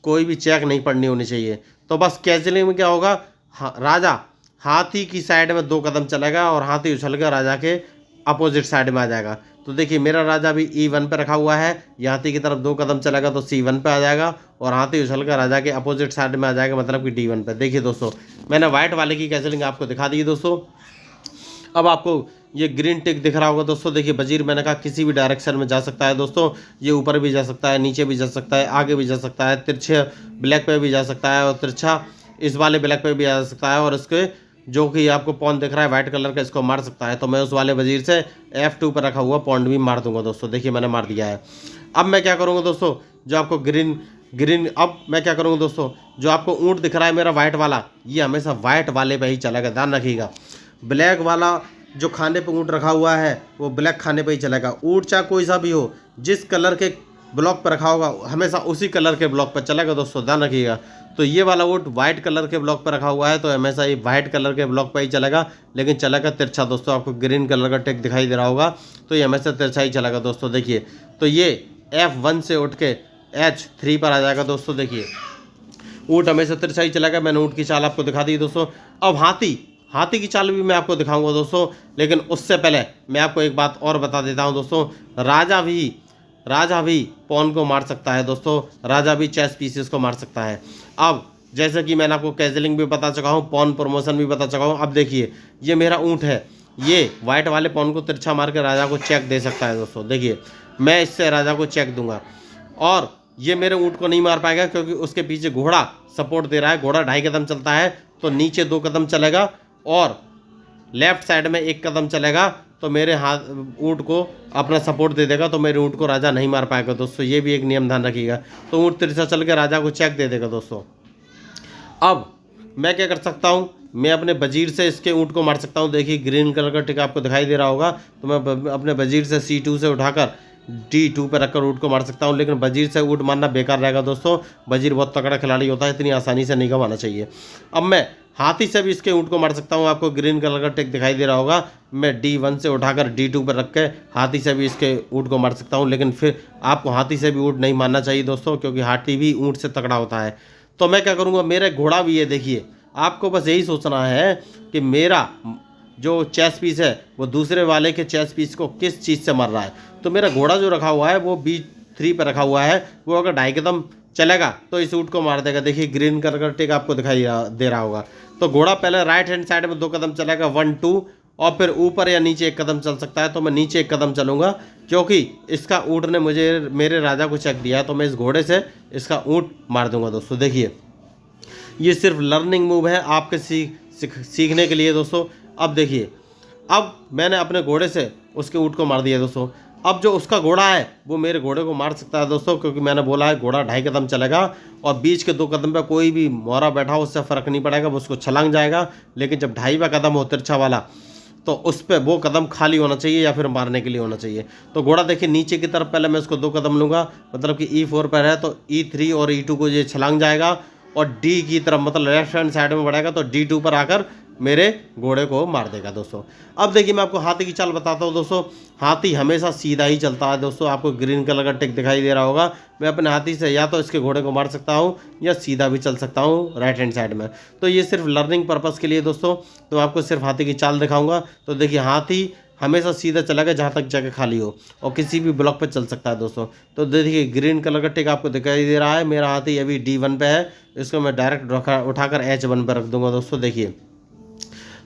कोई भी चेक नहीं पड़नी होनी चाहिए। तो बस कैंसिलिंग में क्या होगा, राजा हाथी की साइड में 2 कदम चलेगा, और हाथी उछल कर राजा के अपोजिट साइड में आ जाएगा। तो देखिए मेरा राजा भी E1 पे रखा हुआ है, ये हाथी की तरफ 2 कदम चलेगा तो C1 पे आ जाएगा, और हाथी उछल कर राजा के अपोजिट साइड में आ जाएगा, मतलब कि D1 पे। देखिए दोस्तों मैंने वाइट वाले की कैंसिलिंग आपको दिखा दी दोस्तों। अब आपको ये ग्रीन टिक दिख रहा होगा दोस्तों। देखिए वजीर मैंने कहा किसी भी डायरेक्शन में जा सकता है दोस्तों। ये ऊपर भी जा सकता है, नीचे भी जा सकता है, आगे भी जा सकता है, तिरछे ब्लैक पे भी जा सकता है, और तिरछा इस वाले ब्लैक पे भी आ सकता है, और इसके जो कि आपको पॉन दिख रहा है वाइट कलर का, इसको मार सकता है। तो मैं उस वाले वजीर से F2 पर रखा हुआ पॉन भी मार दूंगा दोस्तों। देखिए मैंने मार दिया है। अब मैं क्या करूँगा दोस्तों, जो आपको ग्रीन अब मैं क्या करूँगा दोस्तों, जो आपको ऊँट दिख रहा है मेरा वाइट वाला, ये हमेशा वाइट वाले पे ही चलेगा, ध्यान रखिएगा। ब्लैक वाला जो खाने पे ऊँट रखा हुआ है वो ब्लैक खाने पे ही चलेगा। ऊँट चाहे कोई सा भी हो, जिस कलर के ब्लॉक पर रखा होगा हमेशा उसी कलर के ब्लॉक पर चलेगा दोस्तों, ध्यान रखिएगा। तो ये वाला ऊँट वाइट कलर के ब्लॉक पर रखा हुआ है, तो हमेशा ये वाइट कलर के ब्लॉक पर ही चलेगा, लेकिन चलेगा तिरछा दोस्तों। आपको ग्रीन कलर का टिक दिखाई दे रहा होगा, तो ये हमेशा तिरछा ही चलेगा दोस्तों। देखिए तो ये F1 से उठ के H3 पर आ जाएगा दोस्तों। देखिए ऊँट हमेशा तिरछा ही चलेगा। मैंने ऊँट की चाल आपको दिखा दी दोस्तों। अब हाथी की चाल भी मैं आपको दिखाऊंगा दोस्तों, लेकिन उससे पहले मैं आपको एक बात और बता देता हूं दोस्तों। राजा भी पॉन को मार सकता है दोस्तों, राजा भी चेस पीसेस को मार सकता है। अब जैसे कि मैंने आपको कैंसिलिंग भी बता चुका हूं, पॉन प्रमोशन भी बता चुका हूं। अब देखिए ये मेरा ऊँट है, ये वाइट वाले पॉन को तिरछा मार के राजा को चेक दे सकता है दोस्तों। देखिए मैं इससे राजा को चेक दूंगा, और ये मेरे ऊँट को नहीं मार पाएगा क्योंकि उसके पीछे घोड़ा सपोर्ट दे रहा है। घोड़ा 2.5 कदम चलता है तो नीचे 2 कदम चलेगा और लेफ्ट साइड में 1 कदम चलेगा तो मेरे हाथ ऊँट को अपना सपोर्ट दे देगा, तो मेरे ऊँट को राजा नहीं मार पाएगा दोस्तों। ये भी एक नियम ध्यान रखिएगा। तो ऊँट तिरछा चल के राजा को चेक दे देगा दोस्तों। अब मैं क्या कर सकता हूँ, मैं अपने वजीर से इसके ऊँट को मार सकता हूँ। देखिए ग्रीन कलर का टिक आपको दिखाई दे रहा होगा, तो मैं अपने वजीर से C2 से उठाकर D2 पर रखकर ऊँट को मार सकता हूँ। लेकिन वजीर से ऊँट मारना बेकार रहेगा दोस्तों। वजीर बहुत तगड़ा खिलाड़ी होता है, इतनी आसानी से नहीं गंवाना चाहिए। अब मैं हाथी से भी इसके ऊँट को मार सकता हूँ। आपको ग्रीन कलर का टिक दिखाई दे रहा होगा, मैं D1 से उठाकर D2 पर रख के हाथी से भी इसके ऊँट को मार सकता हूँ। लेकिन फिर आपको हाथी से भी ऊँट नहीं मारना चाहिए दोस्तों, क्योंकि हाथी भी ऊँट से तगड़ा होता है। तो मैं क्या करूँगा, मेरा घोड़ा भी है। देखिए आपको बस यही सोचना है कि मेरा जो चेस पीस है वो दूसरे वाले के चेस पीस को किस चीज़ से मार रहा है। तो मेरा घोड़ा जो रखा हुआ है वो B3 पर रखा हुआ है, वो अगर 2.5 कदम चलेगा तो इस ऊँट को मार देगा। देखिए ग्रीन कलर का टिक आपको दिखाई दे रहा होगा। तो घोड़ा पहले राइट हैंड साइड में 2 कदम चलेगा 1 2, और फिर ऊपर या नीचे 1 कदम चल सकता है। तो मैं नीचे 1 कदम चलूँगा क्योंकि इसका ऊँट ने मुझे मेरे राजा को चेक दिया है, तो मैं इस घोड़े से इसका ऊँट मार दूंगा दोस्तों। देखिए ये सिर्फ लर्निंग मूव है आपके सीखने के लिए दोस्तों। अब देखिए, अब मैंने अपने घोड़े से उसके ऊँट को मार दिया दोस्तों। अब जो उसका घोड़ा है वो मेरे घोड़े को मार सकता है दोस्तों, क्योंकि मैंने बोला है घोड़ा 2.5 कदम चलेगा और बीच के 2 कदम पे कोई भी मोहरा बैठा हो उससे फ़र्क नहीं पड़ेगा, वो उसको छलांग जाएगा। लेकिन जब 2.5वां कदम हो तिरछा वाला, तो उस पर वो कदम खाली होना चाहिए या फिर मारने के लिए होना चाहिए। तो घोड़ा देखिए नीचे की तरफ पहले मैं उसको 2 कदम लूँगा, मतलब कि E4 पर है तो E3 और E2 को ये छलांग जाएगा, और D की तरफ मतलब लेफ्ट हैंड साइड में बढ़ेगा तो D2 पर आकर मेरे घोड़े को मार देगा दोस्तों। अब देखिए मैं आपको हाथी की चाल बताता हूँ दोस्तों। हाथी हमेशा सीधा ही चलता है दोस्तों। आपको ग्रीन कलर का टिक दिखाई दे रहा होगा। मैं अपने हाथी से या तो इसके घोड़े को मार सकता हूँ या सीधा भी चल सकता हूँ राइट हैंड साइड में। तो ये सिर्फ लर्निंग पर्पज़ के लिए दोस्तों, तो आपको सिर्फ हाथी की चाल दिखाऊंगा। तो देखिए हाथी हमेशा सीधा चलेगा जहाँ तक जगह खाली हो, और किसी भी ब्लॉक पे चल सकता है दोस्तों। तो देखिए ग्रीन कलर का टिक आपको दिखाई दे रहा है। मेरा हाथी अभी D1 पे है, इसको मैं डायरेक्ट उठाकर H1 पर रख दूंगा दोस्तों। देखिए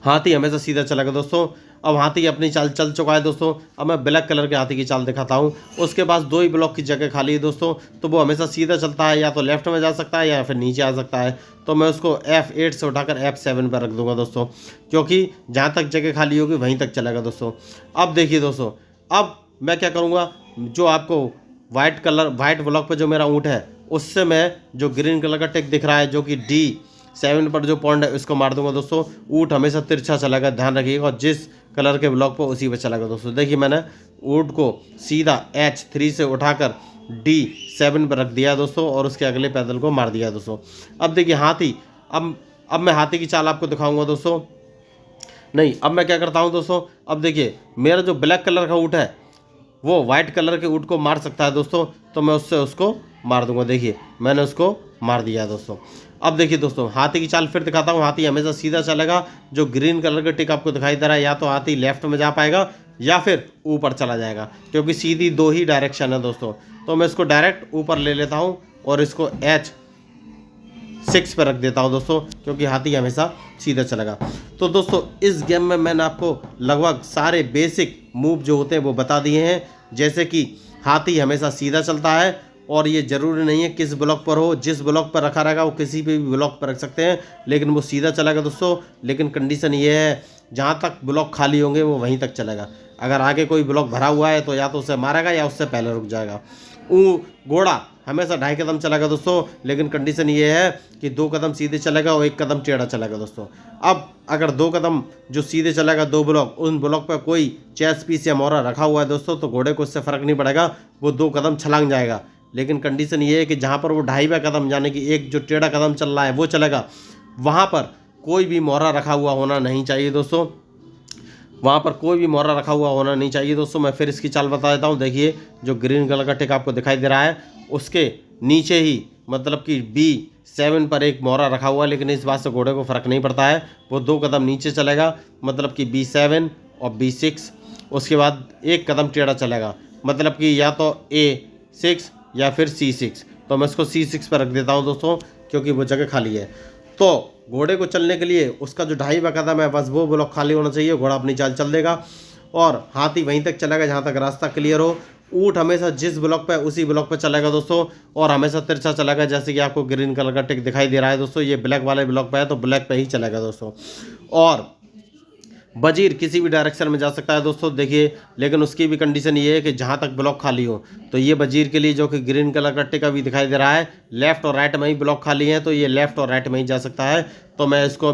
हाथी हमेशा सीधा चलेगा दोस्तों। अब हाथी अपनी चाल चल चुका है दोस्तों। अब मैं ब्लैक कलर के हाथी की चाल दिखाता हूँ। उसके पास 2 ही ब्लॉक की जगह खाली है दोस्तों, तो वो हमेशा सीधा चलता है, या तो लेफ्ट में जा सकता है या फिर नीचे आ सकता है। तो मैं उसको F8 से उठाकर F7 पर रख दूंगा दोस्तों, क्योंकि जहाँ तक जगह खाली होगी वहीं तक चलेगा दोस्तों। अब देखिए दोस्तों, अब मैं क्या करूँगा, जो आपको वाइट ब्लॉक पर जो मेरा ऊँट है उससे मैं जो ग्रीन कलर का टिक दिख रहा है जो कि D7 पर जो पॉइंट है उसको मार दूंगा दोस्तों। ऊँट हमेशा तिरछा चलेगा, ध्यान रखिएगा, और जिस कलर के ब्लॉक पर उसी पर चलेगा दोस्तों। देखिए मैंने ऊँट को सीधा H3 से उठाकर D7 पर रख दिया दोस्तों, और उसके अगले पैदल को मार दिया दोस्तों। अब देखिए हाथी, अब मैं हाथी की चाल आपको दिखाऊंगा दोस्तों। नहीं, अब मैं क्या करता हूँ दोस्तों, अब देखिए मेरा जो ब्लैक कलर का ऊँट है वो वाइट कलर के ऊँट को मार सकता है दोस्तों, तो मैं उसको मार दूंगा। देखिए मैंने उसको मार दिया है दोस्तों। अब देखिए दोस्तों हाथी की चाल फिर दिखाता हूँ। हाथी हमेशा सीधा चलेगा। जो ग्रीन कलर का टिक आपको दिखाई दे रहा है, या तो हाथी लेफ्ट में जा पाएगा या फिर ऊपर चला जाएगा, क्योंकि सीधी 2 ही डायरेक्शन है दोस्तों। तो मैं इसको डायरेक्ट ऊपर ले लेता हूँ और इसको H6 पर रख देता हूँ दोस्तों, क्योंकि हाथी हमेशा सीधा चलेगा। तो दोस्तों इस गेम में मैंने आपको लगभग सारे बेसिक मूव जो होते हैं वो बता दिए हैं। जैसे कि हाथी हमेशा सीधा चलता है, और ये ज़रूरी नहीं है किस ब्लॉक पर हो, जिस ब्लॉक पर रखा रहेगा वो किसी भी ब्लॉक पर रख सकते हैं, लेकिन वो सीधा चलेगा दोस्तों। लेकिन कंडीशन ये है, जहाँ तक ब्लॉक खाली होंगे वो वहीं तक चलेगा। अगर आगे कोई ब्लॉक भरा हुआ है तो या तो उसे मारेगा या उससे पहले रुक जाएगा। घोड़ा हमेशा 2.5 कदम चलेगा दोस्तों, लेकिन कंडीशन ये है कि 2 कदम सीधे चलेगा और 1 कदम टेढ़ा चलेगा दोस्तों। अब अगर 2 कदम जो सीधे चलेगा, 2 ब्लॉक, उन ब्लॉक पर कोई चेस पीस या मोहरा रखा हुआ है दोस्तों, तो घोड़े को इससे फ़र्क नहीं पड़ेगा, वो 2 कदम छलांग जाएगा। लेकिन कंडीशन ये है कि जहाँ पर वो 2.5वां कदम, यानी कि एक जो टेढ़ा कदम चल रहा है वो चलेगा, वहाँ पर कोई भी मोहरा रखा हुआ होना नहीं चाहिए दोस्तों। वहाँ पर कोई भी मोहरा रखा हुआ होना नहीं चाहिए दोस्तों। मैं फिर इसकी चाल बता देता हूँ। देखिए जो ग्रीन कलर का टिक आपको दिखाई दे रहा है उसके नीचे ही मतलब कि B7 पर एक मोहरा रखा हुआ है, लेकिन इस बात से घोड़े को फ़र्क नहीं पड़ता है। वो 2 कदम नीचे चलेगा, मतलब कि B7 और B6, उसके बाद 1 कदम टेढ़ा चलेगा, मतलब कि या तो A6 या फिर C6। तो मैं इसको C6 पर रख देता हूँ दोस्तों, क्योंकि वो जगह खाली है। तो घोड़े को चलने के लिए उसका जो 2.5वां कदम है बस वो ब्लॉक खाली होना चाहिए, घोड़ा अपनी चाल चल देगा और हाथी वहीं तक चलेगा जहाँ तक रास्ता क्लियर हो। ऊँट हमेशा जिस ब्लॉक पे है उसी ब्लॉक पे चलेगा दोस्तों, और हमेशा तिरछा चलेगा। जैसे कि आपको ग्रीन कलर का टिक दिखाई दे रहा है दोस्तों, ये ब्लैक वाले ब्लॉक पे है तो ब्लैक पे ही चलेगा दोस्तों। और वजीर किसी भी डायरेक्शन में जा सकता है दोस्तों, देखिए, लेकिन उसकी भी कंडीशन ये है कि जहाँ तक ब्लॉक खाली हो। तो ये वजीर के लिए जो कि ग्रीन कलर का टिक अभी दिखाई दे रहा है, लेफ्ट और राइट में ही ब्लॉक खाली है, तो ये लेफ्ट और राइट में ही जा सकता है। तो मैं इसको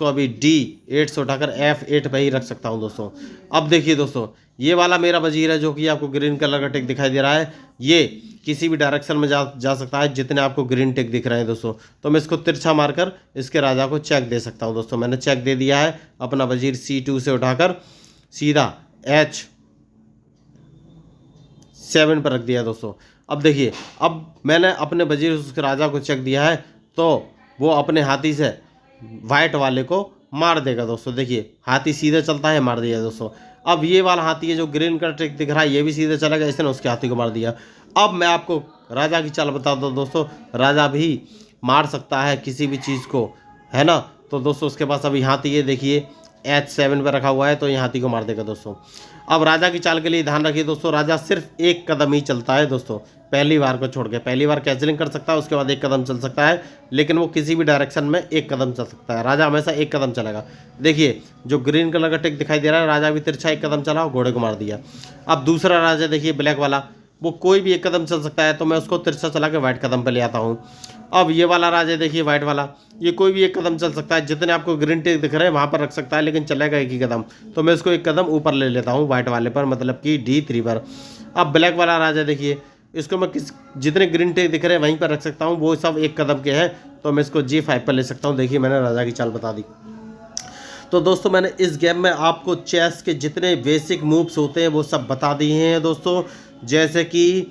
अभी D8 से उठाकर F8 पे ही रख सकता हूँ दोस्तों। अब देखिए दोस्तों, ये वाला मेरा वजीर है जो कि आपको ग्रीन कलर का टिक दिखाई दे रहा है, ये किसी भी डायरेक्शन में जा सकता है जितने आपको ग्रीन टिक दिख रहे हैं दोस्तों। तो मैं इसको तिरछा मारकर इसके राजा को चेक दे सकता हूं दोस्तों। मैंने चेक दे दिया है, अपना वजीर C2 से उठाकर सीधा H7 पर रख दिया दोस्तों। अब देखिए, अब मैंने अपने वजीर उसके राजा को चेक दिया है, तो वो अपने हाथी से वाइट वाले को मार देगा दोस्तों। देखिए, हाथी सीधे चलता है, मार दिया दोस्तों। अब ये वाला हाथी है जो ग्रीन का टिक दिख रहा है, ये भी सीधे चलेगा, इसने उसके हाथी को मार दिया। अब मैं आपको राजा की चाल बता दूं दोस्तों, राजा भी मार सकता है किसी भी चीज़ को, है ना। तो दोस्तों उसके पास अभी हाथी है, देखिए H7 पर रखा हुआ है, तो ये हाथी को मार देगा दोस्तों। अब राजा की चाल के लिए ध्यान रखिए दोस्तों, राजा सिर्फ एक कदम ही चलता है दोस्तों, पहली बार को छोड़ के। पहली बार कैंसिलिंग कर सकता है, उसके बाद एक कदम चल सकता है, लेकिन वो किसी भी डायरेक्शन में एक कदम चल सकता है। राजा हमेशा एक कदम चलेगा। देखिए, जो ग्रीन कलर का टिक दिखाई दे रहा है, राजा भी तिरछा एक कदम चला और घोड़े को मार दिया। अब दूसरा राजा देखिए, ब्लैक वाला, वो कोई भी एक कदम चल सकता है, तो मैं उसको तिरछा चला के वाइट कदम पे ले आता हूँ। अब ये वाला राजा देखिए, वाइट वाला, ये कोई भी एक कदम चल सकता है, जितने आपको ग्रीन टिक दिख रहे हैं वहाँ पर रख सकता है, लेकिन चलेगा एक ही कदम। तो मैं इसको एक कदम ऊपर ले लेता हूँ वाइट वाले पर, मतलब कि D3 पर। अब ब्लैक वाला राजा देखिए, इसको मैं जितने ग्रीन टिक दिख रहे हैं वहीं पर रख सकता हूँ, वो सब एक कदम के हैं, तो मैं इसको G5 पर ले सकता हूँ। देखिए, मैंने राजा की चाल बता दी। तो दोस्तों मैंने इस गेम में आपको चेस के जितने बेसिक मूव्स होते हैं वो सब बता दिए हैं दोस्तों, जैसे कि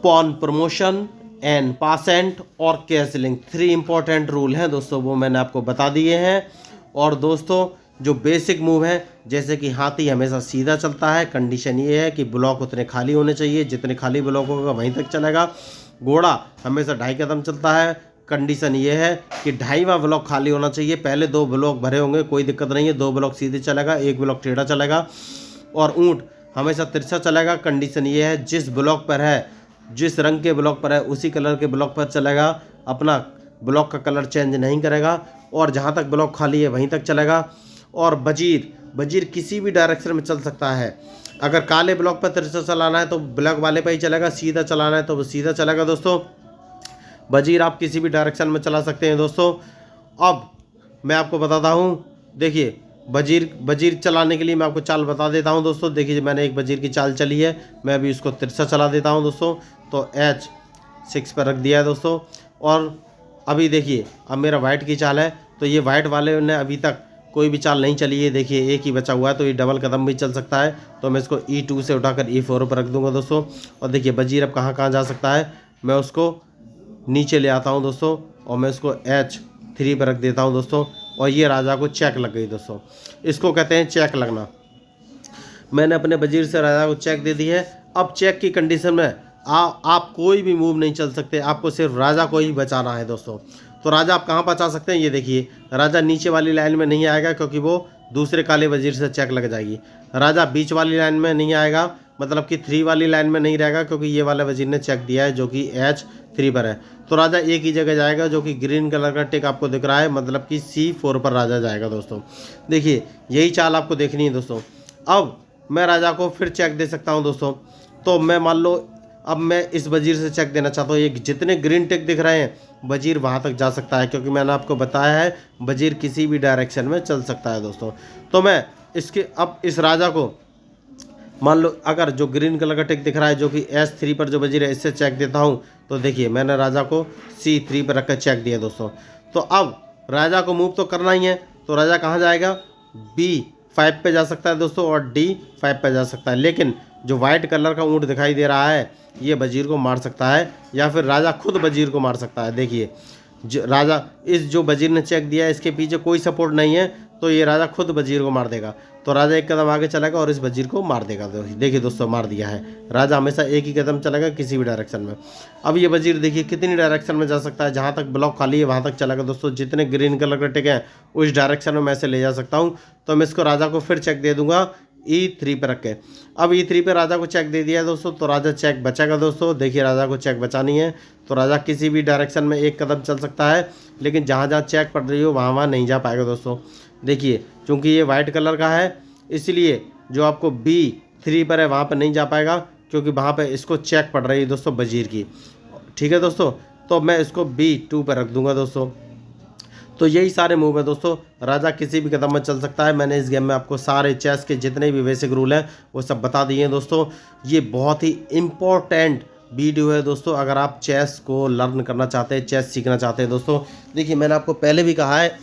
पॉन प्रमोशन एंड पासेंट और कैसलिंग, 3 इंपॉर्टेंट रूल हैं दोस्तों, वो मैंने आपको बता दिए हैं। और दोस्तों जो बेसिक मूव है, जैसे कि हाथी हमेशा सीधा चलता है, कंडीशन ये है कि ब्लॉक उतने खाली होने चाहिए, जितने खाली ब्लॉक होगा वहीं तक चलेगा। घोड़ा हमेशा 2.5 कदम चलता है, कंडीशन ये है कि 2.5वां ब्लॉक खाली होना चाहिए, पहले 2 ब्लॉक भरे होंगे, कोई दिक्कत नहीं है, 2 ब्लॉक सीधे चलेगा, 1 ब्लॉक टेढ़ा चलेगा। और ऊँट हमेशा तिरछा चलेगा, कंडीशन ये है जिस ब्लॉक पर है, जिस रंग के ब्लॉक पर है उसी कलर के ब्लॉक पर चलेगा, अपना ब्लॉक का कलर चेंज नहीं करेगा, और जहाँ तक ब्लॉक खाली है वहीं तक चलेगा। और वजीर किसी भी डायरेक्शन में चल सकता है, अगर काले ब्लॉक पर तिरछा चलाना है तो ब्लैक वाले पर ही चलेगा, सीधा चलाना है तो वो सीधा चलेगा दोस्तों। वजीर आप किसी भी डायरेक्शन में चला सकते हैं दोस्तों। अब मैं आपको बताता हूँ, देखिए वजीर चलाने के लिए मैं आपको चाल बता देता हूँ दोस्तों। देखिए, मैंने एक वजीर की चाल चली है, मैं अभी उसको तिरछा चला देता हूँ दोस्तों। तो H6 पर रख दिया है दोस्तों। और अभी देखिए, अब मेरा वाइट की चाल है, तो ये वाइट वाले ने अभी तक कोई भी चाल नहीं चली है, देखिए एक ही बचा हुआ है, तो ये डबल कदम भी चल सकता है। तो मैं इसको E2 से उठाकर E4 पर रख दूंगा दोस्तों। और देखिए वजीर अब कहाँ कहाँ जा सकता है, मैं उसको नीचे ले आता हूँ दोस्तों, और मैं उसको H3 पर रख देता हूँ दोस्तों। और ये राजा को चेक लग गई दोस्तों, इसको कहते हैं चेक लगना। मैंने अपने वजीर से राजा को चेक दे दी है। अब चेक की कंडीशन में आप कोई भी मूव नहीं चल सकते, आपको सिर्फ राजा को ही बचाना है दोस्तों। तो राजा आप कहाँ बचा सकते हैं, ये देखिए, राजा नीचे वाली लाइन में नहीं आएगा क्योंकि वो दूसरे काले वजीर से चेक लग जाएगी। राजा बीच वाली लाइन में नहीं आएगा, मतलब कि 3 वाली लाइन में नहीं रहेगा, क्योंकि ये वाले वजीर ने चेक दिया है जो कि H3 पर है। तो राजा एक ही जगह जाएगा, जो कि ग्रीन कलर का टिक आपको दिख रहा है, मतलब कि C4 पर राजा जाएगा दोस्तों। देखिए, यही चाल आपको देखनी है दोस्तों। अब मैं राजा को फिर चेक दे सकता हूँ दोस्तों। तो मैं मान लो अब मैं इस वजीर से चेक देना चाहता हूँ, ये जितने ग्रीन टिक दिख रहे हैं वजीर वहाँ तक जा सकता है, क्योंकि मैंने आपको बताया है वजीर किसी भी डायरेक्शन में चल सकता है दोस्तों। तो मैं अब इस राजा को मान लो, अगर जो ग्रीन कलर का टिक दिख रहा है जो कि H3 पर जो वजीर है, इससे चेक देता हूँ। तो देखिए, मैंने राजा को C3 पर रखकर चेक दिया दोस्तों। तो अब राजा को मूव तो करना ही है, तो राजा कहाँ जाएगा, B5 पे जा सकता है दोस्तों, और D5 पे जा सकता है। लेकिन जो वाइट कलर का ऊँट दिखाई दे रहा है, ये वजीर को मार सकता है, या फिर राजा खुद वजीर को मार सकता है। देखिए, राजा जो वजीर ने चेक दिया है, इसके पीछे कोई सपोर्ट नहीं है, तो ये राजा खुद वजीर को मार देगा। तो राजा एक कदम आगे चलेगा और इस वजीर को मार देगा। देखिए दोस्तों, मार दिया है। राजा हमेशा एक ही कदम चलेगा किसी भी डायरेक्शन में। अब ये वजीर देखिए कितनी डायरेक्शन में जा सकता है, जहाँ तक ब्लॉक खाली है वहाँ तक चलेगा दोस्तों। जितने ग्रीन कलर के टिक हैं उस डायरेक्शन में मैं से ले जा सकता हूँ। तो मैं इसको राजा को फिर चेक दे दूंगा E3 पे रख के। अब E3 पे राजा को चेक दे दिया है दोस्तों, तो राजा चेक बचेगा दोस्तों। देखिए राजा को चेक बचा नहीं है, तो राजा किसी भी डायरेक्शन में एक कदम चल सकता है, लेकिन जहाँ जहाँ चेक पड़ रही हो वहाँ वहाँ नहीं जा पाएगा दोस्तों। देखिए चूँकि ये वाइट कलर का है, इसलिए जो आपको B3 पर है वहाँ पर नहीं जा पाएगा, क्योंकि वहाँ पर इसको चेक पड़ रही है दोस्तों वजीर की। ठीक है दोस्तों, तो मैं इसको B2 पर रख दूंगा दोस्तों। तो यही सारे मूव है दोस्तों, राजा किसी भी कदम में चल सकता है। मैंने इस गेम में आपको सारे चेस के जितने भी बेसिक रूल हैं वो सब बता दिए हैं दोस्तों। ये बहुत ही इम्पोर्टेंट वीडियो है दोस्तों, अगर आप चेस को लर्न करना चाहते हैं, चेस सीखना चाहते हैं दोस्तों। देखिए मैंने आपको पहले भी कहा है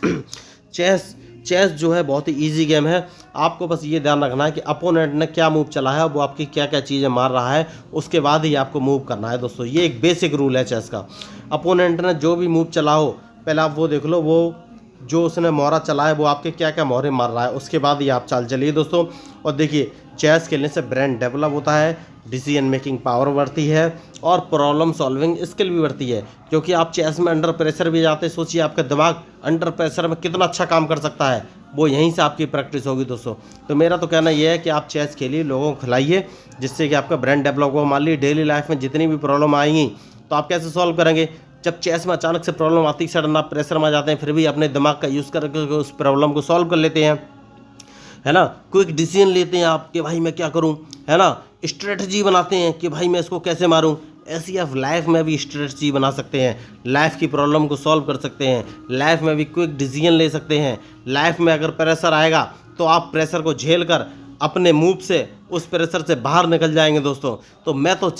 चेस जो है बहुत ही ईजी गेम है। आपको बस ये ध्यान रखना है कि अपोनेंट ने क्या मूव चला है, वो आपकी क्या क्या चीज़ें मार रहा है, उसके बाद ही आपको मूव करना है दोस्तों। ये एक बेसिक रूल है चेस का। अपोनेंट ने जो भी मूव चला हो, पहले आप वो देख लो, वो जो उसने मोहरा चला है वो आपके क्या क्या मोहरे मार रहा है, उसके बाद ही आप चाल चलिए दोस्तों। और देखिए चेस खेलने से ब्रेन डेवलप होता है, डिसीजन मेकिंग पावर बढ़ती है और प्रॉब्लम सॉल्विंग स्किल भी बढ़ती है, क्योंकि आप चेस में अंडर प्रेशर भी जाते हैं। सोचिए आपका दिमाग अंडर प्रेशर में कितना अच्छा काम कर सकता है, वो यहीं से आपकी प्रैक्टिस होगी दोस्तों। तो मेरा तो कहना ये है कि आप चेस खेलिए, लोगों को खिलाइए, जिससे कि आपका ब्रेन डेवलप हो। मान लीजिए डेली लाइफ में जितनी भी प्रॉब्लम आएंगी तो आप कैसे सॉल्व करेंगे। जब चेस में अचानक से प्रॉब्लम आती है, सडन आप प्रेशर में आ जाते हैं, फिर भी अपने दिमाग का यूज़ करके उस प्रॉब्लम को सॉल्व कर लेते हैं, है ना। क्विक डिसीजन लेते हैं आप कि भाई मैं क्या करूं, है ना। स्ट्रेटजी बनाते हैं कि भाई मैं इसको कैसे मारूं। ऐसी आप लाइफ में भी स्ट्रेटजी बना सकते हैं, लाइफ की प्रॉब्लम को सॉल्व कर सकते हैं, लाइफ में भी क्विक डिसीजन ले सकते हैं। लाइफ में अगर प्रेशर आएगा तो आप प्रेशर को झेल कर अपने मूव से उस प्रेशर से बाहर निकल जाएंगे दोस्तों। तो मैं तो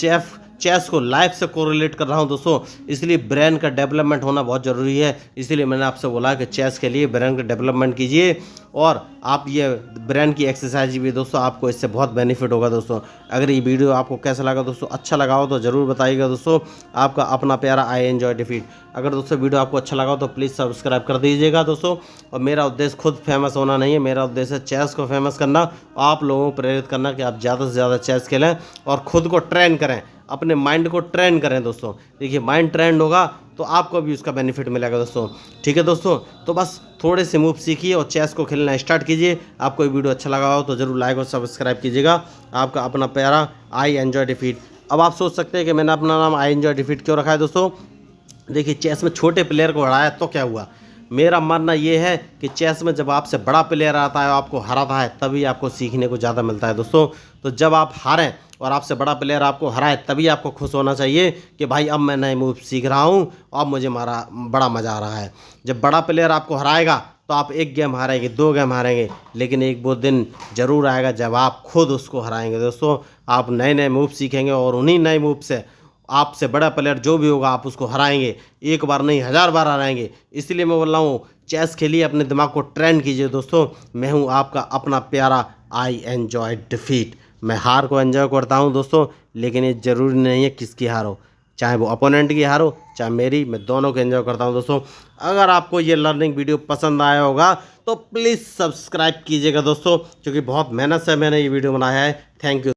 चेस को लाइफ से कोरिलेट कर रहा हूं दोस्तों, इसलिए ब्रेन का डेवलपमेंट होना बहुत ज़रूरी है। इसलिए मैंने आपसे बोला कि चेस के लिए ब्रेन का डेवलपमेंट कीजिए, और आप ये ब्रेन की एक्सरसाइज भी दोस्तों, आपको इससे बहुत बेनिफिट होगा दोस्तों। अगर ये वीडियो आपको कैसा लगा दोस्तों, अच्छा लगा हो तो ज़रूर बताइएगा दोस्तों। आपका अपना प्यारा आई एंजॉय डिफीट। अगर दोस्तों वीडियो आपको अच्छा लगा हो तो प्लीज़ सब्सक्राइब कर दीजिएगा दोस्तों। और मेरा उद्देश्य खुद फेमस होना नहीं है, मेरा उद्देश्य है चेस को फेमस करना, आप लोगों को प्रेरित करना कि आप ज़्यादा से ज़्यादा चेस खेलें और ख़ुद को ट्रेन करें, अपने माइंड को ट्रेन करें दोस्तों। देखिए माइंड ट्रेंड होगा तो आपको भी उसका बेनिफिट मिलेगा दोस्तों। ठीक है दोस्तों, तो बस थोड़े से मूव सीखिए और चेस को खेलना स्टार्ट कीजिए। आपको ये वीडियो अच्छा लगा हो तो ज़रूर लाइक और सब्सक्राइब कीजिएगा। आपका अपना प्यारा आई एंजॉय डिफीट। अब आप सोच सकते हैं कि मैंने अपना नाम आई एंजॉय डिफीट क्यों रखा है दोस्तों। देखिए चेस में छोटे प्लेयर को हराया तो क्या हुआ, मेरा मानना ये है कि चेस में जब आपसे बड़ा प्लेयर आता है, आपको हराता है, तभी आपको सीखने को ज़्यादा मिलता है दोस्तों। तो जब आप हारें और आपसे बड़ा प्लेयर आपको हराए, तभी आपको खुश होना चाहिए कि भाई अब मैं नए मूव सीख रहा हूँ, अब मुझे बड़ा मज़ा आ रहा है। जब बड़ा प्लेयर आपको हराएगा तो आप एक गेम हारेंगे, 2 गेम हारेंगे, लेकिन एक वो दिन ज़रूर आएगा जब आप खुद उसको हराएंगे दोस्तों। आप नए नए मूव सीखेंगे और उन्हीं नए मूव से आपसे बड़ा प्लेयर जो भी होगा आप उसको हराएंगे, एक बार नहीं 1000 बार हराएंगे। इसलिए मैं बोल रहा हूँ चेस खेलिए, अपने दिमाग को ट्रेन कीजिए दोस्तों। मैं हूँ आपका अपना प्यारा आई एंजॉय डिफीट। मैं हार को एंजॉय करता हूँ दोस्तों, लेकिन ये ज़रूरी नहीं है किसकी हार हो, चाहे वो अपोनेंट की हार हो चाहे मेरी, मैं दोनों को एंजॉय करता हूँ दोस्तों। अगर आपको ये लर्निंग वीडियो पसंद आया होगा तो प्लीज़ सब्सक्राइब कीजिएगा दोस्तों, क्योंकि बहुत मेहनत से मैंने ये वीडियो बनाया है। Thank you.